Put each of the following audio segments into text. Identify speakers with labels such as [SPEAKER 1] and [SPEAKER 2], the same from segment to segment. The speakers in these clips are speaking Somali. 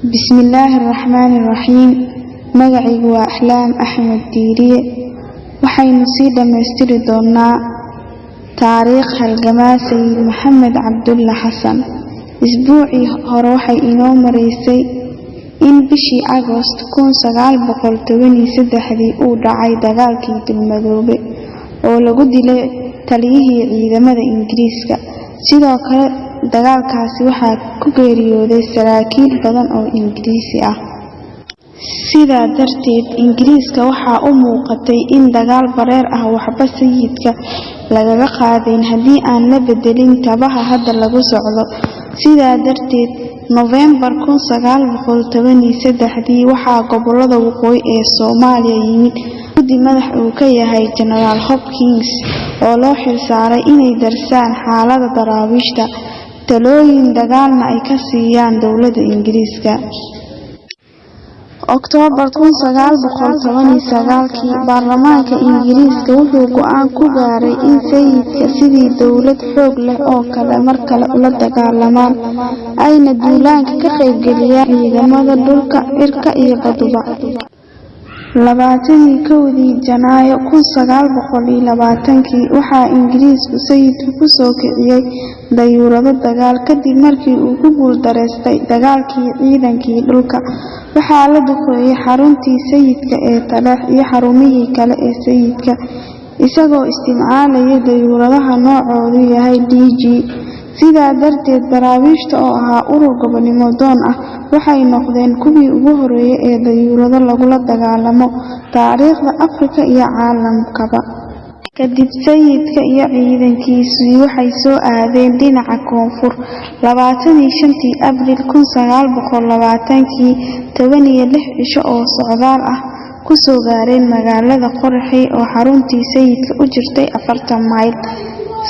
[SPEAKER 1] بسم الله الرحمن الرحيم. مقعي وأحلام أحمد ديرية وحين نصيد مستري دونا تاريخ هالجماعة سيد محمد عبد الله حسن. أسبوعي هروحي إنو مريسي إن بشي أغسطس كون 1926 uu dhacay dagaalkii Dulmadoobe oo lagu dilay taliyihii ciidamada Ingiriiska. Sidoo kale dagaalkaasi waxaa ku geeriyooday saraakiil badan oo Ingiriisi ah. sidaa darteed Ingiriiska waxaa u muuqatay in dagaal bareer ah waxba sayidka lagaga qaadin haddii aan la bedelin tabaha hadda lagu socdo. sidaa darteed November 1913 waxaa gobolada waqooyi ee Soomaaliya yimid guddi madax uu ka yahay General Hopkins oo loo xilsaaray inay darsaan xaaladda daraawiishta talooyin dagaalna ay ka siiyaan dowladda Ingiriiska. October 1919 baarlamaanka Ingiriiska wuxuu go'aan ku gaaray in sayidka sidii dowlad xoog leh oo kale mar kale ula dagaalamaan ayna duulaanka ka qaybgeliyaan ciidamada dhulka, cirka iyo badda. 21 Janaayo 1920 waxaa Ingiriisku sayidku ku soo kiciyay dayuurado dagaal kadib markii uu ku guuldareystay dagaalkii ciidankii dhulka. waxaa la duqeeyay xaruntii sayidka ee Taleex iyo xarumihii kale ee sayidka isagoo isticmaalaya dayuuradaha noocoodu yahay DG. sidaa darteed daraawiishta oo ahaa urur gobonimo doon ah waxay noqdeen kuwii ugu horeeyay ee dayuurado lagula dagaalamo taariikhda Afrika iyo caalamkaba. kadib sayidka iyo ciidankiisu waxay soo aadeen dhinaca koonfur. 25 Abriil 1920 16 cisho oo socdaal ah ku soo gaareen magaalada Qorxey oo xaruntii sayidka u jirtay 40 mayl.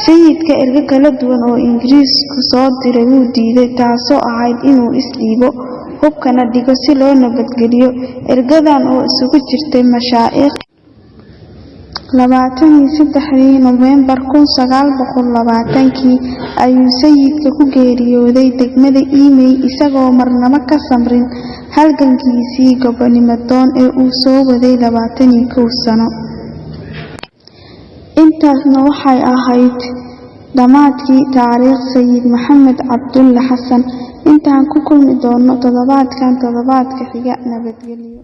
[SPEAKER 1] sayidka erga kala duwan oo Ingiriisku soo diray wuu diiday, taasoo ahayd inuu isdhiibo hubkana dhigo si loo nabadgeliyo. ergadan oo isugu jirtay mashaa'ikh. 23 November 1920 ayuu sayidka ku geeriyooday degmada Imey isagoo marnaba ka samrin halgankiisii gobonimo doon ee uu soo waday 21 sano. intaasna waxay ahayd dhamaadkii taariikh Sayid Maxamed Cabdulle Xasan. intaan ku kulmi doono toddobaadka xiga. nabadgelyo.